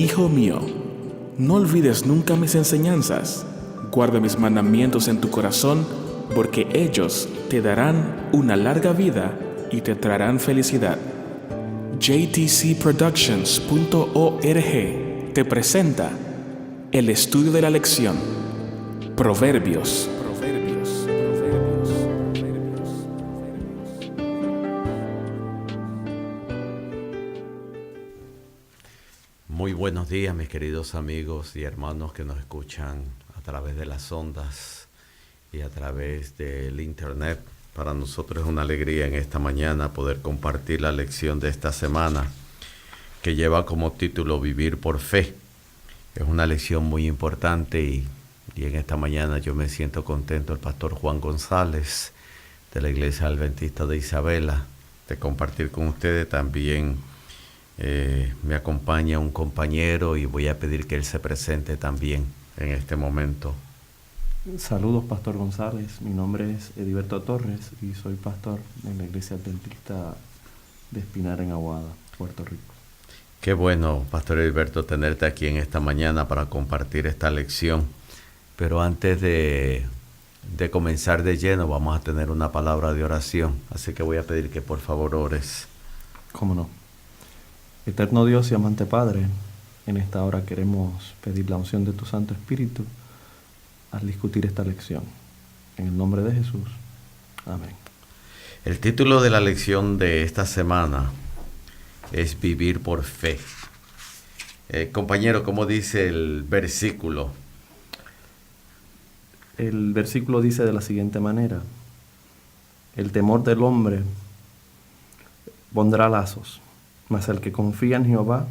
Hijo mío, no olvides nunca mis enseñanzas. Guarda mis mandamientos en tu corazón, porque ellos te darán una larga vida y te traerán felicidad. jtcproductions.org te presenta el estudio de la lección Proverbios. Muy buenos días, mis queridos amigos y hermanos que nos escuchan a través de las ondas y a través del internet. Para nosotros es una alegría en esta mañana poder compartir la lección de esta semana que lleva como título Vivir por Fe. Es una lección muy importante y en esta mañana yo me siento contento, el pastor Juan González de la Iglesia Adventista de Isabela, de compartir con ustedes. También me acompaña un compañero y voy a pedir que él se presente también en este momento. Saludos, Pastor González. Mi nombre es Ediberto Torres y soy pastor en la Iglesia Adventista de Espinar en Aguada, Puerto Rico. Qué bueno, Pastor Ediberto, tenerte aquí en esta mañana para compartir esta lección. Pero antes de comenzar de lleno, vamos a tener una palabra de oración. Así que voy a pedir que por favor ores. ¿Cómo no? Eterno Dios y amante Padre, en esta hora queremos pedir la unción de tu Santo Espíritu al discutir esta lección. En el nombre de Jesús. Amén. El título de la lección de esta semana es Vivir por Fe. Compañero, ¿cómo dice el versículo? El versículo dice de la siguiente manera: el temor del hombre pondrá lazos, mas el que confía en Jehová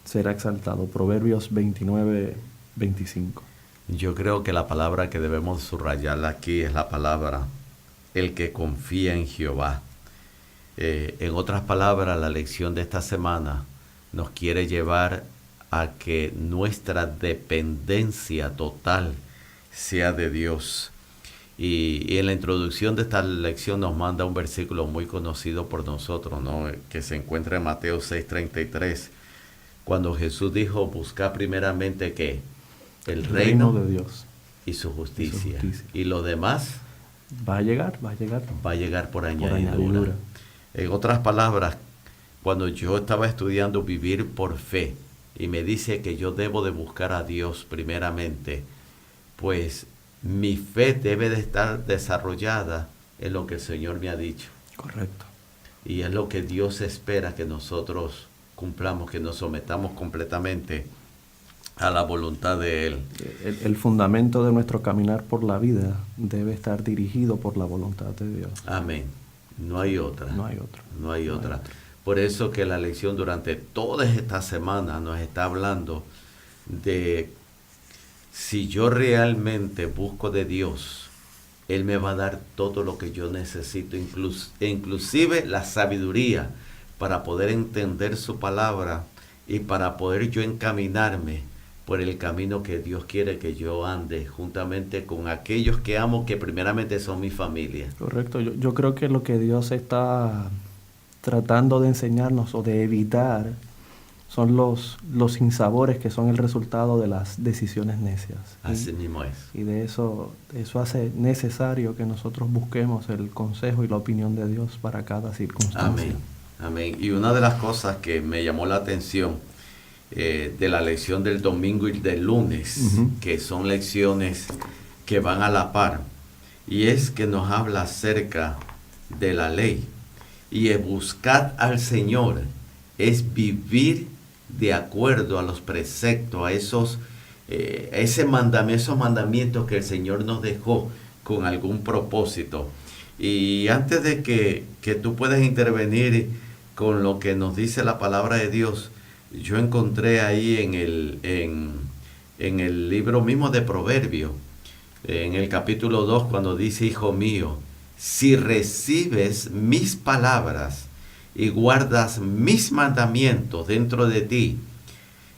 será exaltado. Proverbios 29:25. Yo creo que la palabra que debemos subrayar aquí es la palabra el que confía en Jehová. En otras palabras, la lección de esta semana nos quiere llevar a que nuestra dependencia total sea de Dios. Y en la introducción de esta lección nos manda un versículo muy conocido por nosotros, ¿no? Que se encuentra en Mateo 6:33, cuando Jesús dijo: busca primeramente ¿qué? El reino de Dios y su justicia. Y lo demás va a llegar por añadidura. En otras palabras, cuando yo estaba estudiando Vivir por Fe y me dice que yo debo de buscar a Dios primeramente, pues mi fe debe de estar desarrollada en lo que el Señor me ha dicho. Correcto. Y es lo que Dios espera que nosotros cumplamos, que nos sometamos completamente a la voluntad de Él. El fundamento de nuestro caminar por la vida debe estar dirigido por la voluntad de Dios. Amén. No hay otra. No hay otra. Por eso que la lección durante toda esta semana nos está hablando de si yo realmente busco de Dios, Él me va a dar todo lo que yo necesito, inclusive la sabiduría para poder entender su palabra y para poder yo encaminarme por el camino que Dios quiere que yo ande, juntamente con aquellos que amo, que primeramente son mi familia. Correcto. Yo creo que lo que Dios está tratando de enseñarnos o de evitar son los sinsabores que son el resultado de las decisiones necias. Así mismo es. Y de eso hace necesario que nosotros busquemos el consejo y la opinión de Dios para cada circunstancia. Amén. Y una de las cosas que me llamó la atención de la lección del domingo y del lunes, que son lecciones que van a la par, y es que nos habla acerca de la ley. Y el buscar al Señor es vivir de acuerdo a los preceptos, a esos mandamientos que el Señor nos dejó con algún propósito. Y antes de que tú puedas intervenir con lo que nos dice la palabra de Dios, yo encontré ahí en el libro mismo de Proverbios, en el capítulo 2, cuando dice: hijo mío, si recibes mis palabras y guardas mis mandamientos dentro de ti,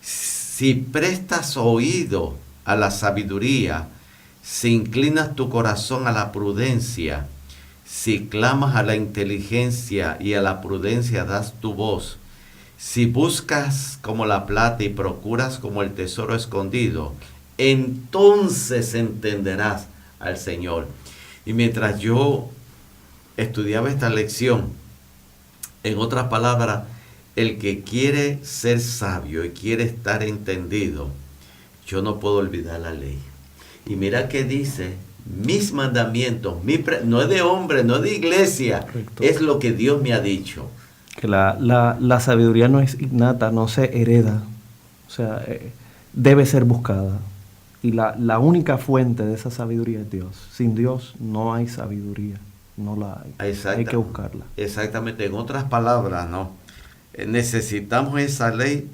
si prestas oído a la sabiduría, si inclinas tu corazón a la prudencia, si clamas a la inteligencia y a la prudencia das tu voz, Si buscas como la plata y procuras como el tesoro escondido, entonces entenderás al Señor. Y mientras yo estudiaba esta lección, en otras palabras, el que quiere ser sabio y quiere estar entendido, yo no puedo olvidar la ley. Y mira que dice, mis mandamientos, no es de hombre, no es de iglesia, Correcto. es lo que Dios me ha dicho. Que la sabiduría no es innata, no se hereda, o sea, debe ser buscada. Y la única fuente de esa sabiduría es Dios. Sin Dios no hay sabiduría, no la hay. Hay que buscarla. Exactamente, en otras palabras, ¿no? Necesitamos esa ley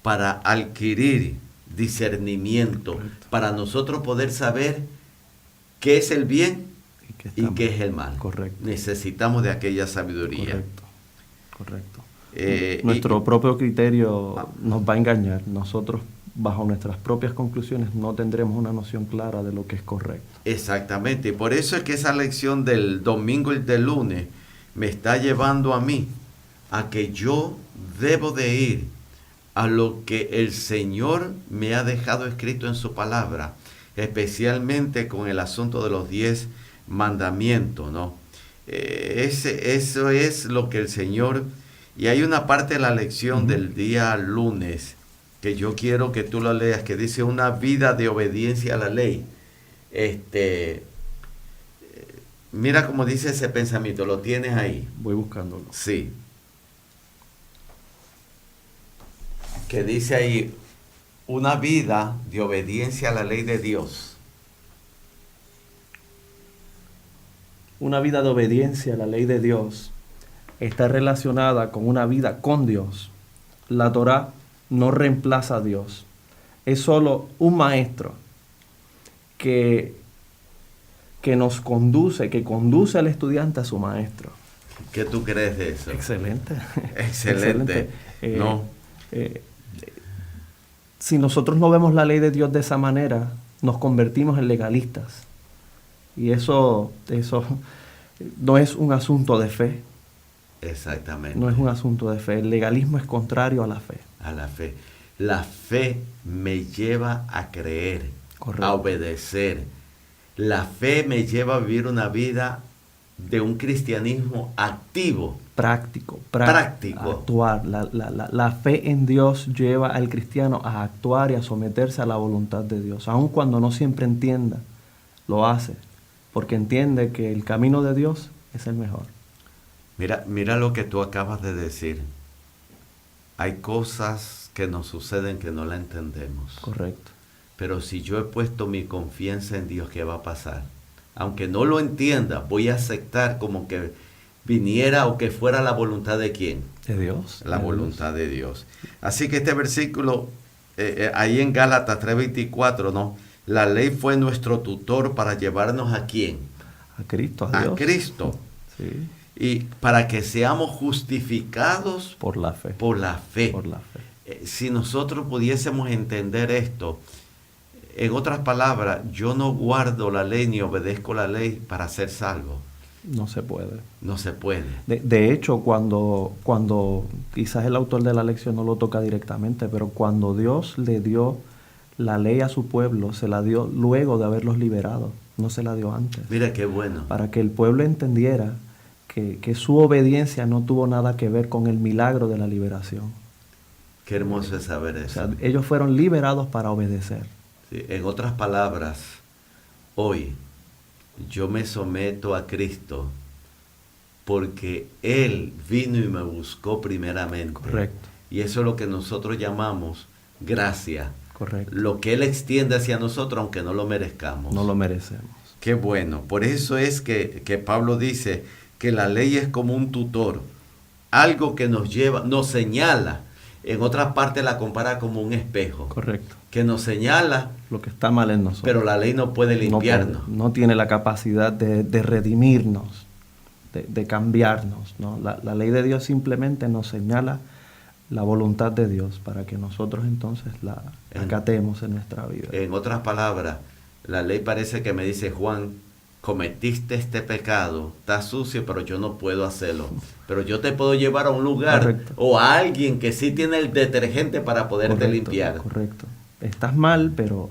para adquirir discernimiento, Correcto. para nosotros poder saber qué es el bien y qué es el mal. Correcto. Necesitamos de aquella sabiduría. Correcto. Eh, Nuestro y- propio criterio nos va a engañar. Nosotros, bajo nuestras propias conclusiones, no tendremos una noción clara de lo que es correcto. Exactamente, y por eso es que esa lección del domingo y del lunes me está llevando a mí a que yo debo de ir a lo que el Señor me ha dejado escrito en su palabra, especialmente con el asunto de los 10 mandamientos, ¿no? Eso es lo que el Señor... Y hay una parte de la lección del día lunes que yo quiero que tú lo leas, que dice una vida de obediencia a la ley. Mira cómo dice ese pensamiento, lo tienes ahí. Voy buscándolo. Sí. Que dice ahí, una vida de obediencia a la ley de Dios. Una vida de obediencia a la ley de Dios está relacionada con una vida con Dios. La Torá no reemplaza a Dios. Es solo un maestro que nos conduce, que conduce al estudiante a su maestro. ¿Qué tú crees de eso? Excelente. Excelente. No. Si nosotros no vemos la ley de Dios de esa manera, nos convertimos en legalistas. Y eso no es un asunto de fe. Exactamente. No es un asunto de fe. El legalismo es contrario a la fe. A la fe. La fe me lleva a creer, Correcto. a obedecer. La fe me lleva a vivir una vida de un cristianismo activo. Práctico. Actuar. La fe en Dios lleva al cristiano a actuar y a someterse a la voluntad de Dios. Aun cuando no siempre entienda, lo hace. Porque entiende que el camino de Dios es el mejor. Mira lo que tú acabas de decir. Hay cosas que nos suceden que no la entendemos. Correcto. Pero si yo he puesto mi confianza en Dios, ¿qué va a pasar? Aunque no lo entienda, voy a aceptar como que viniera o que fuera la voluntad de ¿quién? De Dios. La voluntad de Dios. Así que este versículo, ahí en Gálatas 3:24, ¿no? La ley fue nuestro tutor para llevarnos ¿a quién? A Cristo, a Dios. A Cristo. Sí. Y para que seamos justificados Por la fe. por la fe. Por la fe. Si nosotros pudiésemos entender esto, en otras palabras, yo no guardo la ley ni obedezco la ley para ser salvo. No se puede. No se puede. De hecho, cuando quizás el autor de la lección no lo toca directamente, pero cuando Dios le dio la ley a su pueblo, se la dio luego de haberlos liberado, no se la dio antes. Mira qué bueno. Para que el pueblo entendiera que su obediencia no tuvo nada que ver con el milagro de la liberación. Qué hermoso es saber O eso. sea, ellos fueron liberados para obedecer. Sí, en otras palabras, hoy yo me someto a Cristo porque Él vino y me buscó primeramente. Correcto. Y eso es lo que nosotros llamamos gracia. Correcto. Lo que Él extiende hacia nosotros aunque no lo merezcamos. No lo merecemos. Qué bueno. Por eso es que Pablo dice que la ley es como un tutor. Algo que nos lleva, nos señala. En otras partes la compara como un espejo. Correcto. Que nos señala, Lo que está mal en nosotros. pero la ley no puede limpiarnos. No tiene la capacidad de redimirnos, de cambiarnos, ¿no? La ley de Dios simplemente nos señala la voluntad de Dios para que nosotros entonces la acatemos en nuestra vida. En otras palabras, la ley parece que me dice, Juan, cometiste este pecado, está sucio, pero yo no puedo hacerlo. Pero yo te puedo llevar a un lugar Correcto. o a alguien que sí tiene el detergente para poderte Correcto, limpiar. Correcto. Estás mal, pero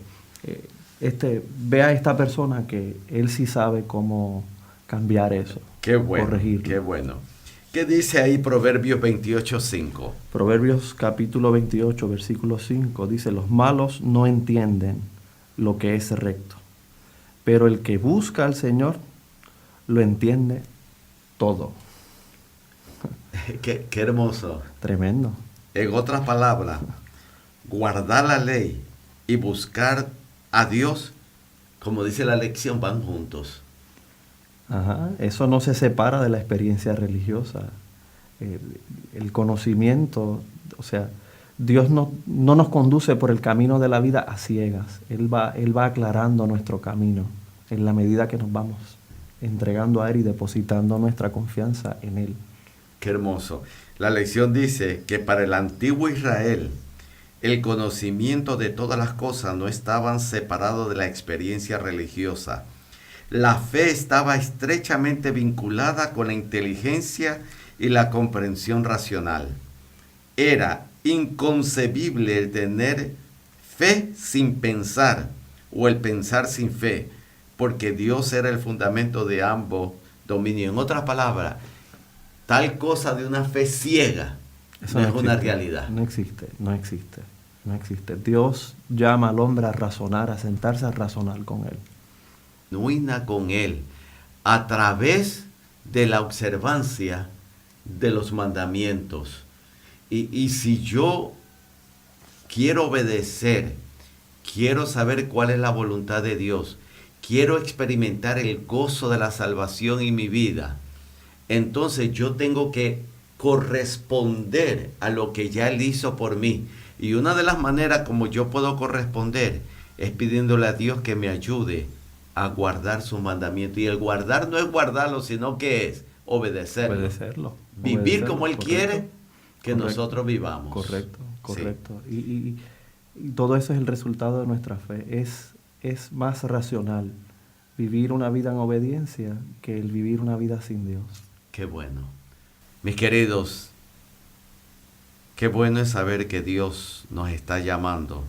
ve a esta persona que él sí sabe cómo cambiar eso. Qué bueno, corregirlo. qué bueno. ¿Qué dice ahí Proverbios 28:5? Proverbios capítulo 28, versículo 5 dice: los malos no entienden lo que es recto, pero el que busca al Señor lo entiende todo. Qué hermoso. Tremendo. En otras palabras, guardar la ley y buscar a Dios, como dice la lección, van juntos. Ajá. Eso no se separa de la experiencia religiosa. El conocimiento, o sea, Dios no nos conduce por el camino de la vida a ciegas. Él va aclarando nuestro camino en la medida que nos vamos entregando a Él y depositando nuestra confianza en Él. Qué hermoso. La lección dice que para el antiguo Israel, el conocimiento de todas las cosas no estaban separados de la experiencia religiosa. La fe estaba estrechamente vinculada con la inteligencia y la comprensión racional. Era inconcebible el tener fe sin pensar o el pensar sin fe, porque Dios era el fundamento de ambos dominios. En otras palabras, tal cosa de una fe ciega Eso no es existe, una realidad. No existe. Dios llama al hombre a razonar, a sentarse a razonar con Él. Genuina con Él, a través de la observancia de los mandamientos. Y si yo quiero obedecer, quiero saber cuál es la voluntad de Dios, quiero experimentar el gozo de la salvación en mi vida, entonces yo tengo que corresponder a lo que ya Él hizo por mí. Y una de las maneras como yo puedo corresponder es pidiéndole a Dios que me ayude a guardar sus mandamientos. Y el guardar no es guardarlo, sino que es obedecerlo. Vivir como Él quiere que nosotros vivamos. Correcto. Sí. Y todo eso es el resultado de nuestra fe. Es más racional vivir una vida en obediencia que el vivir una vida sin Dios. Qué bueno. Mis queridos, qué bueno es saber que Dios nos está llamando.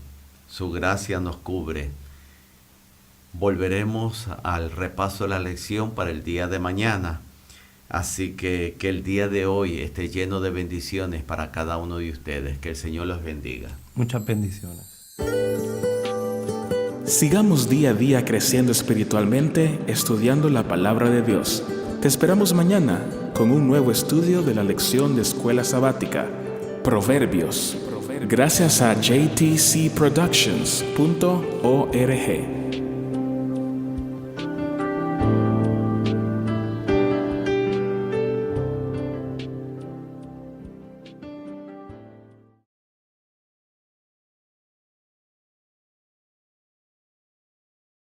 Su gracia nos cubre. Volveremos al repaso de la lección para el día de mañana. Así que el día de hoy esté lleno de bendiciones para cada uno de ustedes. Que el Señor los bendiga. Muchas bendiciones. Sigamos día a día creciendo espiritualmente, estudiando la palabra de Dios. Te esperamos mañana con un nuevo estudio de la lección de Escuela Sabática, Proverbios. Gracias a jtcproductions.org.